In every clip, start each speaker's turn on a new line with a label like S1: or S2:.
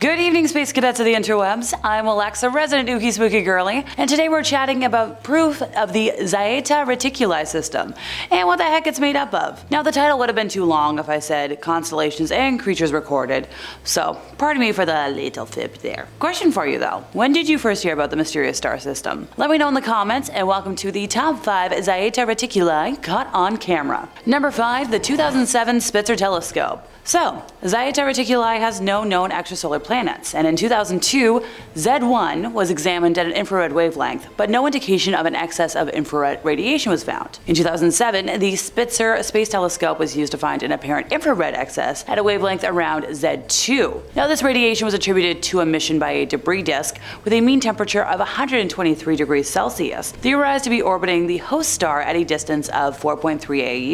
S1: Good evening, Space Cadets of the Interwebs. I'm Alexa, resident Ookie Spooky Girly, and today we're chatting about proof of the Zeta Reticuli system and what the heck it's made up of. Now, the title would have been too long if I said constellations and creatures recorded, so pardon me for the little fib there. Question for you though, when did you first hear about the mysterious star system? Let me know in the comments, and welcome to the top 5 Zeta Reticuli caught on camera. Number 5, the 2007 Spitzer Telescope. So, Zeta Reticuli has no known extrasolar planets, and in 2002, Z1 was examined at an infrared wavelength, but no indication of an excess of infrared radiation was found. In 2007, the Spitzer Space Telescope was used to find an apparent infrared excess at a wavelength around Z2. Now, this radiation was attributed to emission by a debris disk with a mean temperature of 123 degrees Celsius, theorized to be orbiting the host star at a distance of 4.3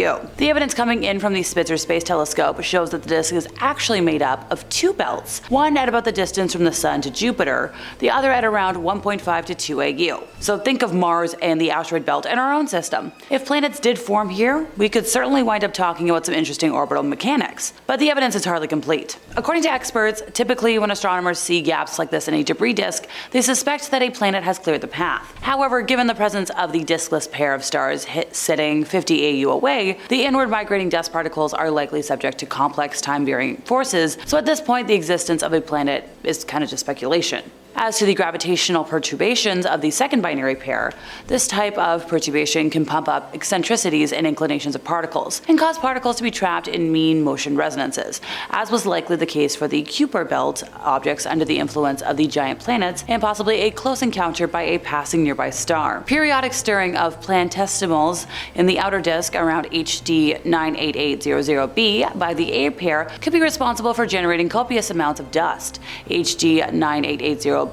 S1: AU. The evidence coming in from the Spitzer Space Telescope shows that the disk is actually made up of two belts, one at about the distance from the Sun to Jupiter, the other at around 1.5 to 2 AU. So think of Mars and the asteroid belt in our own system. If planets did form here, we could certainly wind up talking about some interesting orbital mechanics, but the evidence is hardly complete. According to experts, typically when astronomers see gaps like this in a debris disk, they suspect that a planet has cleared the path. However, given the presence of the diskless pair of stars sitting 50 AU away, the inward migrating dust particles are likely subject to complex time-varying forces, so at this point the existence of a planet is kind of just speculation. As to the gravitational perturbations of the second binary pair, this type of perturbation can pump up eccentricities and inclinations of particles, and cause particles to be trapped in mean motion resonances, as was likely the case for the Kuiper belt objects under the influence of the giant planets and possibly a close encounter by a passing nearby star. Periodic stirring of planetesimals in the outer disk around HD 98800b by the A pair could be responsible for generating copious amounts of dust. HD 98800b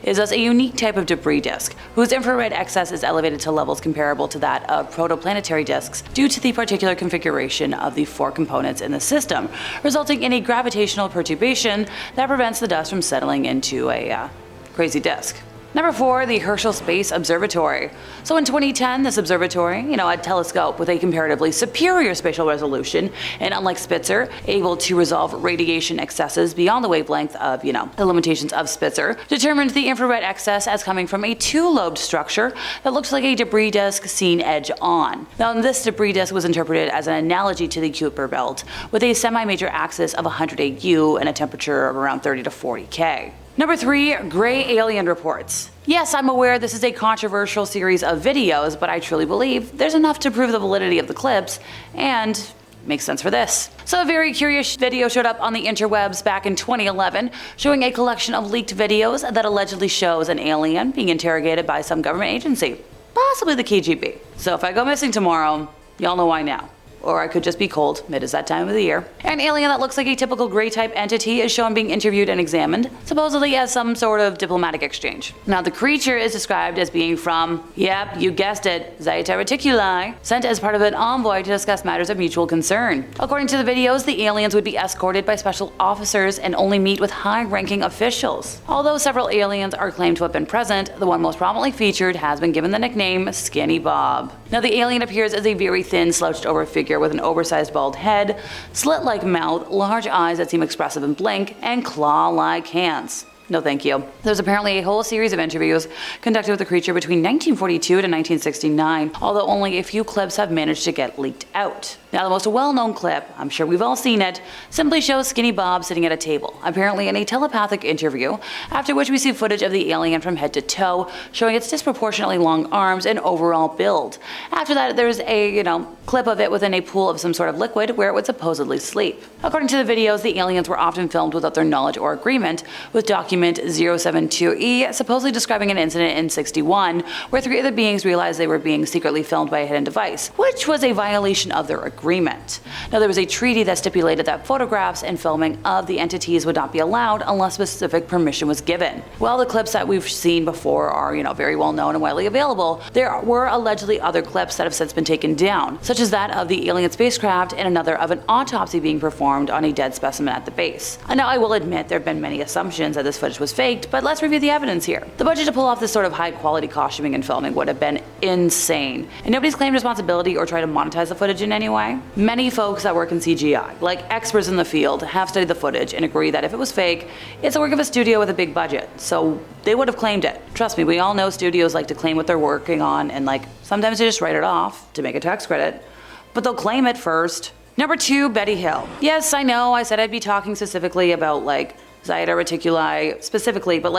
S1: is thus a unique type of debris disk, whose infrared excess is elevated to levels comparable to that of protoplanetary disks due to the particular configuration of the 4 components in the system, resulting in a gravitational perturbation that prevents the dust from settling into a crazy disk. Number 4, the Herschel Space Observatory. So in 2010, this observatory, a telescope with a comparatively superior spatial resolution, and unlike Spitzer, able to resolve radiation excesses beyond the wavelength of, the limitations of Spitzer, determined the infrared excess as coming from a 2-lobed structure that looks like a debris disk seen edge on. Now, this debris disk was interpreted as an analogy to the Kuiper belt, with a semi-major axis of 100 AU and a temperature of around 30 to 40 K. Number 3, gray alien reports. Yes, I'm aware this is a controversial series of videos, but I truly believe there's enough to prove the validity of the clips, and makes sense for this. So a very curious video showed up on the interwebs back in 2011, showing a collection of leaked videos that allegedly shows an alien being interrogated by some government agency, possibly the KGB. So if I go missing tomorrow, y'all know why now. Or I could just be cold, it is that time of the year. An alien that looks like a typical gray type entity is shown being interviewed and examined, supposedly as some sort of diplomatic exchange. Now, the creature is described as being from, yep, you guessed it, Zeta Reticuli, sent as part of an envoy to discuss matters of mutual concern. According to the videos, the aliens would be escorted by special officers and only meet with high-ranking officials. Although several aliens are claimed to have been present, the one most prominently featured has been given the nickname Skinny Bob. Now, the alien appears as a very thin, slouched-over figure with an oversized bald head, slit-like mouth, large eyes that seem expressive and blink, and claw-like hands. No thank you. There's apparently a whole series of interviews conducted with the creature between 1942 to 1969, although only a few clips have managed to get leaked out. Now, the most well-known clip, I'm sure we've all seen it, simply shows Skinny Bob sitting at a table, apparently in a telepathic interview, after which we see footage of the alien from head to toe, showing its disproportionately long arms and overall build. After that, there's a, clip of it within a pool of some sort of liquid where it would supposedly sleep. According to the videos, the aliens were often filmed without their knowledge or agreement, with document 072E supposedly describing an incident in 61 where 3 of the beings realized they were being secretly filmed by a hidden device, which was a violation of their agreement. Now, there was a treaty that stipulated that photographs and filming of the entities would not be allowed unless specific permission was given. While the clips that we've seen before are, very well known and widely available, there were allegedly other clips that have since been taken down, such as that of the alien spacecraft and another of an autopsy being performed on a dead specimen at the base. And now, I will admit there have been many assumptions that this footage footage was faked, but let's review the evidence here. The budget to pull off this sort of high-quality costuming and filming would have been insane, and nobody's claimed responsibility or tried to monetize the footage in any way. Many folks that work in CGI, like experts in the field, have studied the footage and agree that if it was fake, it's the work of a studio with a big budget, so they would have claimed it. Trust me, we all know studios like to claim what they're working on, and sometimes they just write it off to make a tax credit, but they'll claim it first. Number 2, Betty Hill. Yes, I know, I said I'd be talking specifically about Zeta Reticuli specifically, but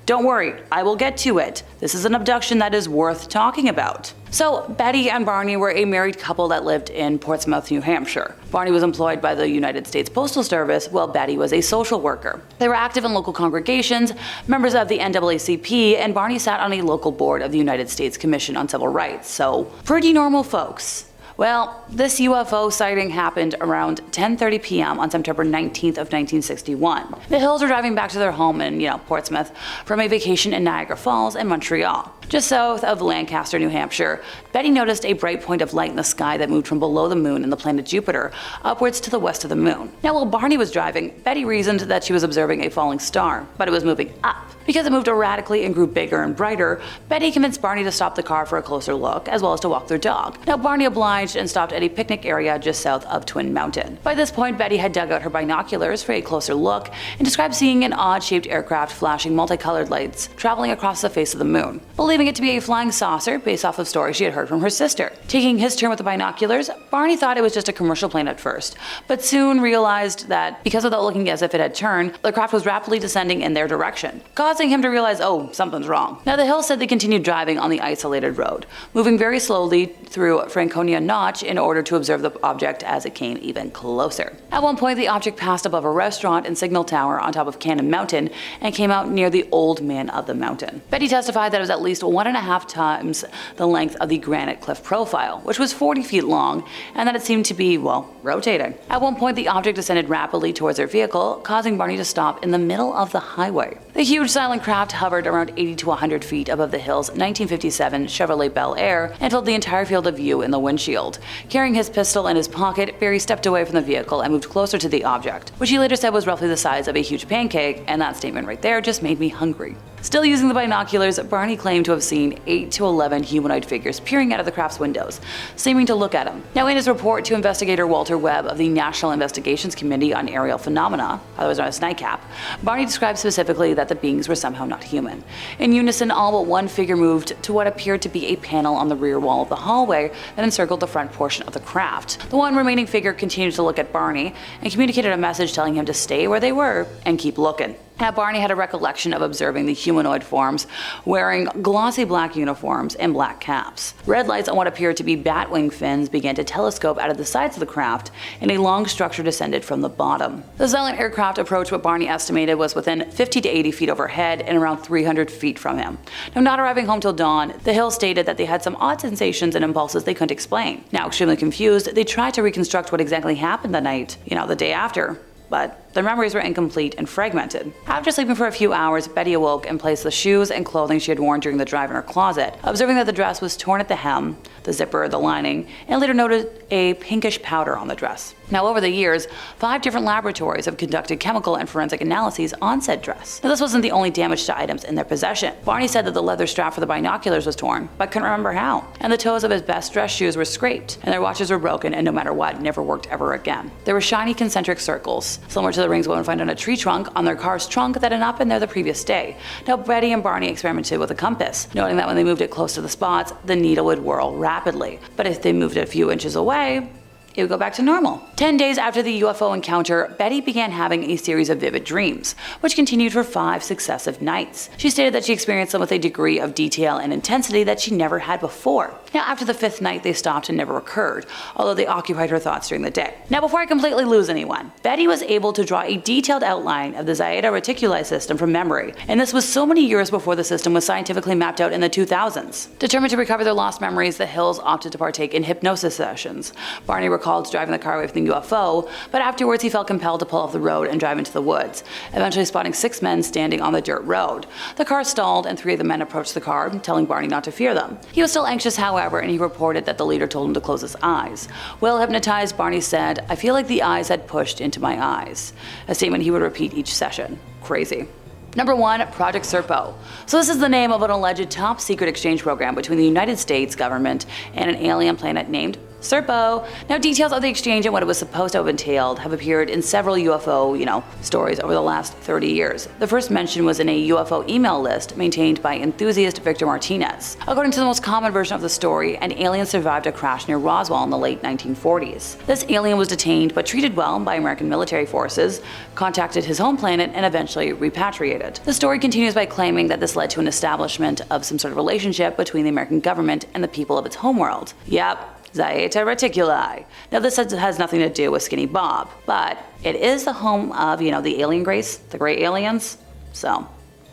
S1: don't worry, I will get to it. This is an abduction that is worth talking about. So, Betty and Barney were a married couple that lived in Portsmouth, New Hampshire. Barney was employed by the United States Postal Service, while Betty was a social worker. They were active in local congregations, members of the NAACP, and Barney sat on a local board of the United States Commission on Civil Rights, so pretty normal folks. Well, this UFO sighting happened around 10:30 p.m. on September 19th of 1961. The Hills were driving back to their home in, Portsmouth from a vacation in Niagara Falls and Montreal. Just south of Lancaster, New Hampshire, Betty noticed a bright point of light in the sky that moved from below the moon and the planet Jupiter upwards to the west of the moon. Now, while Barney was driving, Betty reasoned that she was observing a falling star, but it was moving up. Because it moved erratically and grew bigger and brighter, Betty convinced Barney to stop the car for a closer look, as well as to walk their dog. Now, Barney obliged and stopped at a picnic area just south of Twin Mountain. By this point, Betty had dug out her binoculars for a closer look and described seeing an odd-shaped aircraft flashing multicolored lights traveling across the face of the moon, believing it to be a flying saucer based off of stories she had heard from her sister. Taking his turn with the binoculars, Barney thought it was just a commercial plane at first, but soon realized that because without looking as if it had turned, the craft was rapidly descending in their direction, causing him to realize, oh, something's wrong. Now, the Hills said they continued driving on the isolated road, moving very slowly through Franconia Notch in order to observe the object as it came even closer. At one point, the object passed above a restaurant and signal tower on top of Cannon Mountain and came out near the Old Man of the Mountain. Betty testified that it was at least 1.5 times the length of the granite cliff profile, which was 40 feet long, and that it seemed to be, rotating. At one point, the object descended rapidly towards their vehicle, causing Barney to stop in the middle of the highway. The huge silent craft hovered around 80 to 100 feet above the Hills' 1957 Chevrolet Bel Air and filled the entire field of view in the windshield. Carrying his pistol in his pocket, Barry stepped away from the vehicle and moved closer to the object, which he later said was roughly the size of a huge pancake, and that statement right there just made me hungry. Still using the binoculars, Barney claimed to have seen 8 to 11 humanoid figures peering out of the craft's windows, seeming to look at him. Now, in his report to investigator Walter Webb of the National Investigations Committee on Aerial Phenomena, otherwise known as NICAP, Barney described specifically that the beings were somehow not human. In unison, all but one figure moved to what appeared to be a panel on the rear wall of the hallway that encircled the front portion of the craft. The one remaining figure continued to look at Barney and communicated a message telling him to stay where they were and keep looking. Now, Barney had a recollection of observing the humanoid forms wearing glossy black uniforms and black caps. Red lights on what appeared to be bat wing fins began to telescope out of the sides of the craft, and a long structure descended from the bottom. The silent aircraft approached what Barney estimated was within 50 to 80 feet overhead and around 300 feet from him. Now, not arriving home till dawn, the Hills stated that they had some odd sensations and impulses they couldn't explain. Now, extremely confused, they tried to reconstruct what exactly happened the night, the day after, but their memories were incomplete and fragmented. After sleeping for a few hours, Betty awoke and placed the shoes and clothing she had worn during the drive in her closet, observing that the dress was torn at the hem, the zipper, the lining, and later noted a pinkish powder on the dress. Now, over the years, 5 different laboratories have conducted chemical and forensic analyses on said dress. Now, this wasn't the only damage to items in their possession. Barney said that the leather strap for the binoculars was torn, but couldn't remember how. And the toes of his best dress shoes were scraped, and their watches were broken and no matter what, never worked ever again. There were shiny concentric circles, similar to the rings one would find on a tree trunk on their car's trunk that had not been there the previous day. Now, Betty and Barney experimented with a compass, noting that when they moved it close to the spots, the needle would whirl rapidly. But if they moved it a few inches away, it would go back to normal. 10 days after the UFO encounter, Betty began having a series of vivid dreams, which continued for 5 successive nights. She stated that she experienced them with a degree of detail and intensity that she never had before. Now, after the 5th night, they stopped and never occurred, although they occupied her thoughts during the day. Now, before I completely lose anyone, Betty was able to draw a detailed outline of the Zeta Reticuli system from memory, and this was so many years before the system was scientifically mapped out in the 2000s. Determined to recover their lost memories, the Hills opted to partake in hypnosis sessions. Barney recalled driving the car away from the UFO, but afterwards he felt compelled to pull off the road and drive into the woods, eventually spotting 6 men standing on the dirt road. The car stalled and 3 of the men approached the car, telling Barney not to fear them. He was still anxious, however, and he reported that the leader told him to close his eyes. Well hypnotized, Barney said, "I feel like the eyes had pushed into my eyes," a statement he would repeat each session. Crazy. Number 1. Project Serpo. So this is the name of an alleged top secret exchange program between the United States government and an alien planet named Serpo. Now, details of the exchange and what it was supposed to have entailed have appeared in several UFO, stories over the last 30 years. The first mention was in a UFO email list maintained by enthusiast Victor Martinez. According to the most common version of the story, an alien survived a crash near Roswell in the late 1940s. This alien was detained but treated well by American military forces, contacted his home planet, and eventually repatriated. The story continues by claiming that this led to an establishment of some sort of relationship between the American government and the people of its homeworld. Yep. Zeta Reticuli. Now this has nothing to do with Skinny Bob, but it is the home of, the alien race, the gray aliens, so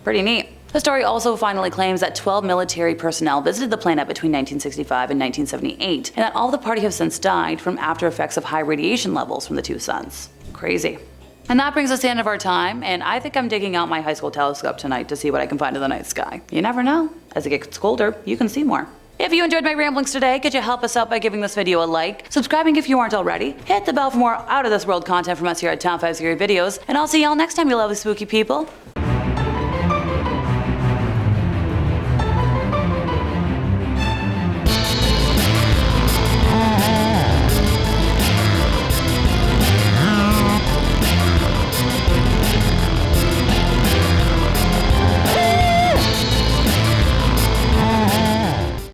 S1: pretty neat. The story also finally claims that 12 military personnel visited the planet between 1965 and 1978, and that all the party have since died from after effects of high radiation levels from the two suns. Crazy. And that brings us to the end of our time, and I think I'm digging out my high school telescope tonight to see what I can find in the night sky. You never know. As it gets colder, you can see more. If you enjoyed my ramblings today, could you help us out by giving this video a like, subscribing if you aren't already, hit the bell for more out of this world content from us here at Top 5 Scary Videos, and I'll see y'all next time, you lovely spooky people.